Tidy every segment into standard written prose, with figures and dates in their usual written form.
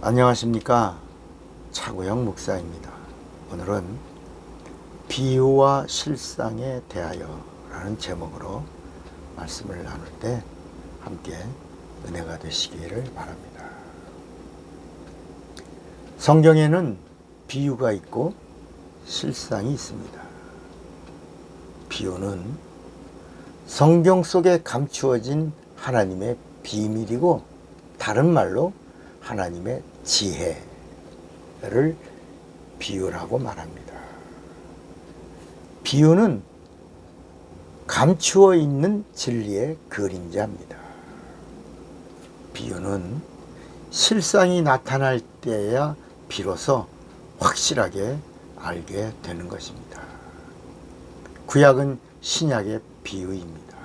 안녕하십니까, 차구영 목사입니다. 오늘은 비유와 실상에 대하여 라는 제목으로 말씀을 나눌 때 함께 은혜가 되시기를 바랍니다. 성경에는 비유가 있고 실상이 있습니다. 비유는 성경 속에 감추어진 하나님의 비밀이고, 다른 말로 하나님의 지혜를 비유라고 말합니다. 비유는 감추어 있는 진리의 그림자입니다. 비유는 실상이 나타날 때야 비로소 확실하게 알게 되는 것입니다. 구약은 신약의 비유입니다.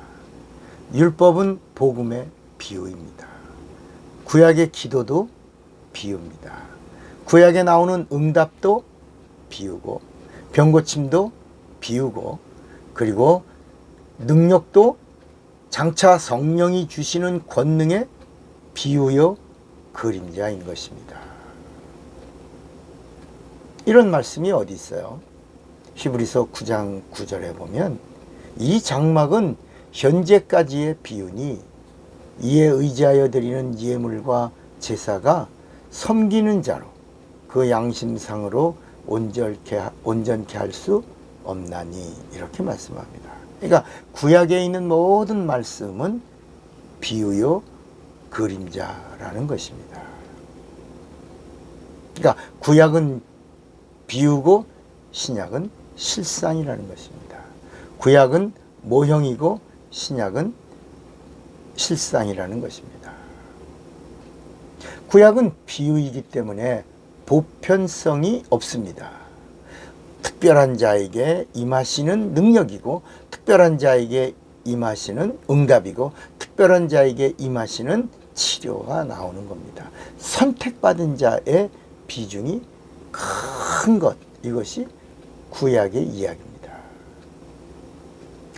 율법은 복음의 비유입니다. 구약의 기도도 비유입니다. 구약에 나오는 응답도 비유고, 병고침도 비유고, 그리고 능력도 장차 성령이 주시는 권능의 비유요 그림자인 것입니다. 이런 말씀이 어디 있어요? 히브리서 9장 9절에 보면 이 장막은 현재까지의 비유니 이에 의지하여 드리는 예물과 제사가 섬기는 자로 그 양심상으로 온전케 할 수 없나니, 이렇게 말씀합니다. 그러니까 구약에 있는 모든 말씀은 비유요 그림자라는 것입니다. 그러니까 구약은 비유고 신약은 실상이라는 것입니다. 구약은 모형이고 신약은 실상이라는 것입니다. 구약은 비유이기 때문에 보편성이 없습니다. 특별한 자에게 임하시는 능력이고, 특별한 자에게 임하시는 응답이고, 특별한 자에게 임하시는 치료가 나오는 겁니다. 선택받은 자의 비중이 큰 것, 이것이 구약의 이야기입니다.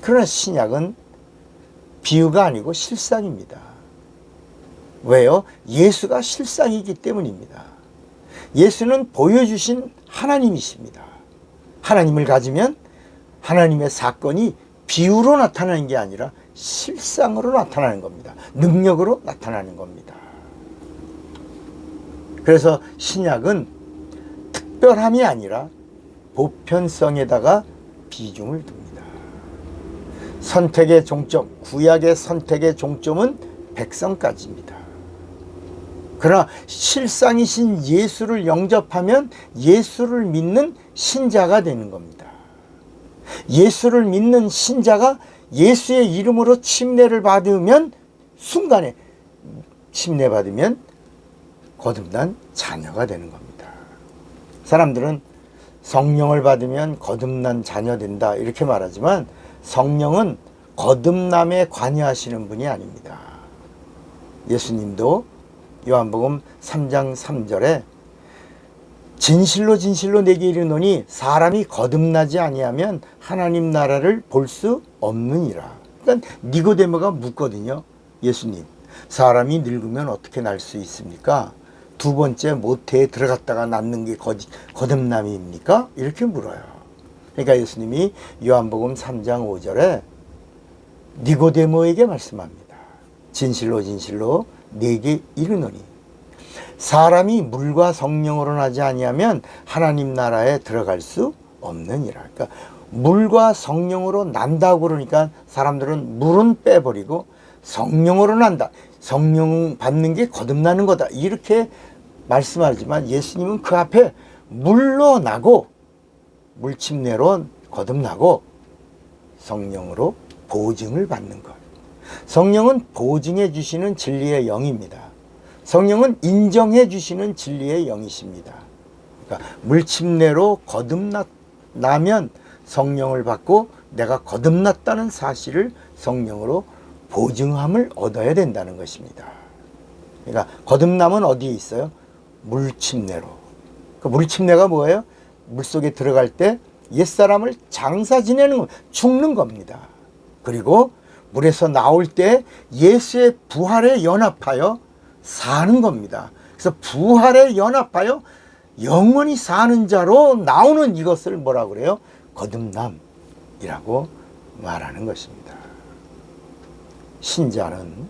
그러나 신약은 비유가 아니고 실상입니다. 왜요? 예수가 실상이기 때문입니다. 예수는 보여주신 하나님이십니다. 하나님을 가지면 하나님의 사건이 비유로 나타나는 게 아니라 실상으로 나타나는 겁니다. 능력으로 나타나는 겁니다. 그래서 신약은 특별함이 아니라 보편성에다가 비중을 둡니다. 선택의 종점, 구약의 선택의 종점은 백성까지입니다. 그러나 실상이신 예수를 영접하면 예수를 믿는 신자가 되는 겁니다. 예수를 믿는 신자가 예수의 이름으로 침례를 받으면, 순간에 침례받으면 거듭난 자녀가 되는 겁니다. 사람들은 성령을 받으면 거듭난 자녀 된다 이렇게 말하지만, 성령은 거듭남에 관여하시는 분이 아닙니다. 예수님도 요한복음 3장 3절에 진실로 진실로 내게 이르노니 사람이 거듭나지 아니하면 하나님 나라를 볼 수 없느니라. 그러니까 니고데모가 묻거든요. 예수님, 사람이 늙으면 어떻게 날 수 있습니까? 두 번째 모태에 들어갔다가 낳는 게 거듭남입니까? 이렇게 물어요. 그러니까 예수님이 요한복음 3장 5절에 니고데모에게 말씀합니다. 진실로 진실로 네게 이르노니 사람이 물과 성령으로 나지 아니하면 하나님 나라에 들어갈 수 없느니라. 그러니까 물과 성령으로 난다고 그러니까 사람들은 물은 빼버리고 성령으로 난다, 성령 받는 게 거듭나는 거다, 이렇게 말씀하지만 예수님은 그 앞에 물로 나고 물침례로 거듭나고 성령으로 보증을 받는 것. 성령은 보증해 주시는 진리의 영입니다. 성령은 인정해 주시는 진리의 영이십니다. 그러니까 물침례로 거듭나면 성령을 받고 내가 거듭났다는 사실을 성령으로 보증함을 얻어야 된다는 것입니다. 그러니까 거듭남은 어디에 있어요? 물침례로. 그 물침례가 뭐예요? 물속에 들어갈 때 옛사람을 장사 지내는, 죽는 겁니다. 그리고 물에서 나올 때 예수의 부활에 연합하여 사는 겁니다. 그래서 부활에 연합하여 영원히 사는 자로 나오는 이것을 뭐라고 그래요? 거듭남이라고 말하는 것입니다. 신자는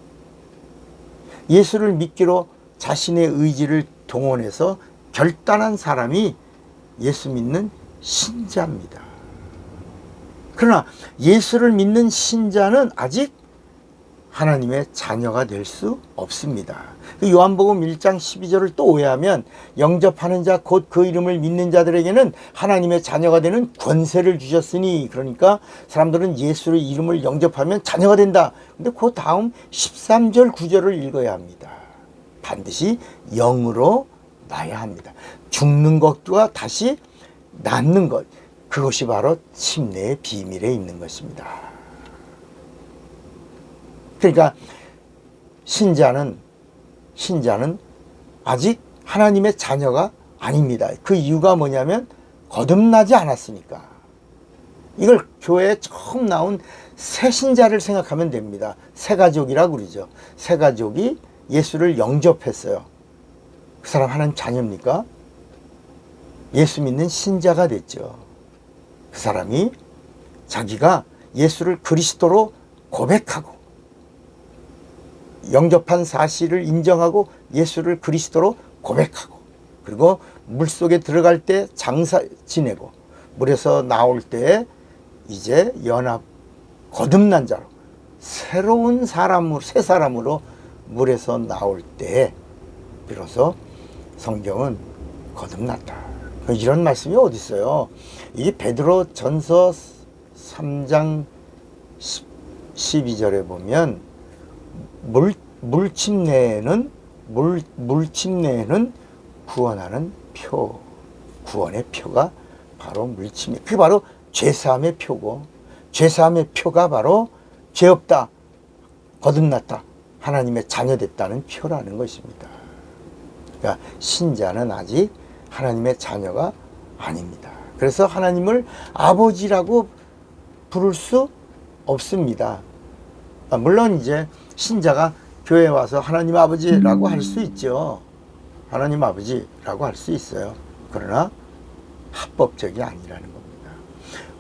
예수를 믿기로 자신의 의지를 동원해서 결단한 사람이 예수 믿는 신자입니다. 그러나 예수를 믿는 신자는 아직 하나님의 자녀가 될 수 없습니다. 요한복음 1장 12절을 또 오해하면 영접하는 자 곧 그 이름을 믿는 자들에게는 하나님의 자녀가 되는 권세를 주셨으니, 그러니까 사람들은 예수의 이름을 영접하면 자녀가 된다. 근데 그 다음 13절 9절을 읽어야 합니다. 반드시 영으로 나야 합니다. 죽는 것과 다시 낫는 것, 그것이 바로 침례의 비밀에 있는 것입니다. 그러니까 신자는 아직 하나님의 자녀가 아닙니다. 그 이유가 뭐냐면 거듭나지 않았으니까. 이걸 교회에 처음 나온 새 신자를 생각하면 됩니다. 새 가족이라고 그러죠. 새 가족이 예수를 영접했어요. 그 사람 하나님 자녀입니까? 예수 믿는 신자가 됐죠. 그 사람이 자기가 예수를 그리스도로 고백하고 영접한 사실을 인정하고 예수를 그리스도로 고백하고, 그리고 물속에 들어갈 때 장사 지내고 물에서 나올 때 이제 연합 거듭난 자로 새로운 사람으로, 새 사람으로 물에서 나올 때 비로소 성경은 거듭났다. 이런 말씀이 어디 있어요? 이게 베드로 전서 3장 12절에 보면 물침례는 구원하는 표, 구원의 표가 바로 물침례. 그게 바로 죄사함의 표고, 죄사함의 표가 바로 죄 없다, 거듭났다, 하나님의 자녀 됐다는 표라는 것입니다. 그러니까 신자는 아직 하나님의 자녀가 아닙니다. 그래서 하나님을 아버지라고 부를 수 없습니다. 물론 이제 신자가 교회에 와서 하나님 아버지라고 할 수 있죠. 하나님 아버지라고 할 수 있어요. 그러나 합법적이 아니라는 겁니다.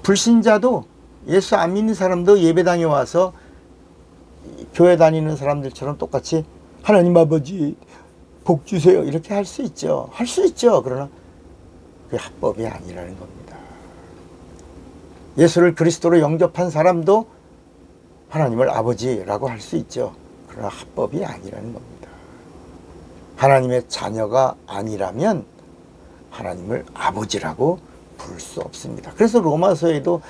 불신자도, 예수 안 믿는 사람도 예배당에 와서 교회 다니는 사람들처럼 똑같이 하나님 아버지 복 주세요 이렇게 할 수 있죠. 할 수 있죠. 그러나 그게 합법이 아니라는 겁니다. 예수를 그리스도로 영접한 사람도 하나님을 아버지라고 할 수 있죠. 그러나 합법이 아니라는 겁니다. 하나님의 자녀가 아니라면 하나님을 아버지라고 부를 수 없습니다. 그래서 로마서에도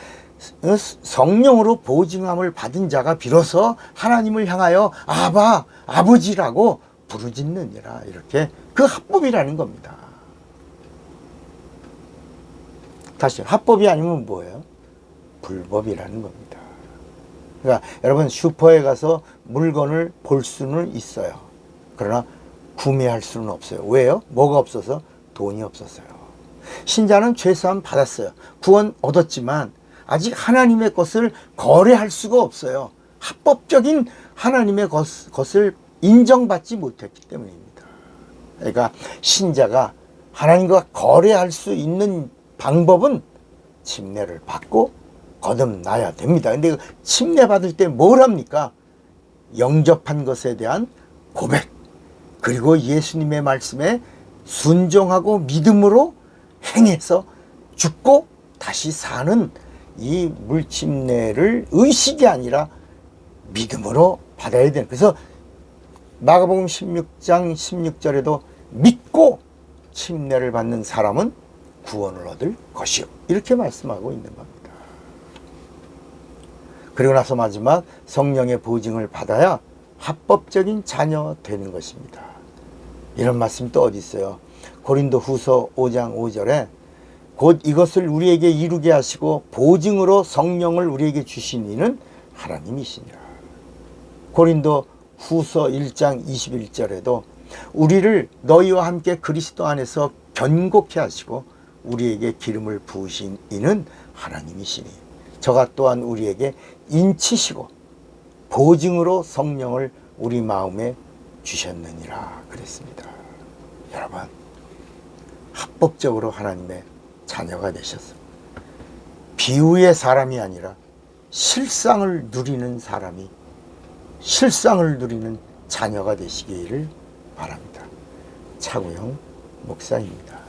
성령으로 보증함을 받은 자가 비로소 하나님을 향하여 아바, 아버지라고 부르짖느니라, 이렇게 그 합법이라는 겁니다. 다시, 합법이 아니면 뭐예요? 불법이라는 겁니다. 그러니까 여러분, 슈퍼에 가서 물건을 볼 수는 있어요. 그러나 구매할 수는 없어요. 왜요? 뭐가 없어서? 돈이 없었어요. 신자는 죄사함 받았어요. 구원 얻었지만 아직 하나님의 것을 거래할 수가 없어요. 합법적인 하나님의 것을 인정받지 못했기 때문입니다. 그러니까 신자가 하나님과 거래할 수 있는 방법은 침례를 받고 거듭나야 됩니다. 근데 침례 받을 때 뭘 합니까? 영접한 것에 대한 고백, 그리고 예수님의 말씀에 순종하고 믿음으로 행해서 죽고 다시 사는 이 물침례를 의식이 아니라 믿음으로 받아야 되는. 그래서 마가복음 16장 16절에도 믿고 침례를 받는 사람은 구원을 얻을 것이요, 이렇게 말씀하고 있는 겁니다. 그리고 나서 마지막 성령의 보증을 받아야 합법적인 자녀 되는 것입니다. 이런 말씀 또 어디 있어요? 고린도 후서 5장 5절에 곧 이것을 우리에게 이루게 하시고 보증으로 성령을 우리에게 주신 이는 하나님이시니라. 고린도 후서 1장 21절에도 우리를 너희와 함께 그리스도 안에서 견고케 하시고 우리에게 기름을 부으신 이는 하나님이시니 저가 또한 우리에게 인치시고 보증으로 성령을 우리 마음에 주셨느니라 그랬습니다. 여러분, 합법적으로 하나님의 자녀가 되셨습니다. 비유의 사람이 아니라 실상을 누리는 사람이, 실상을 누리는 자녀가 되시기를 바랍니다. 차구영 목사입니다.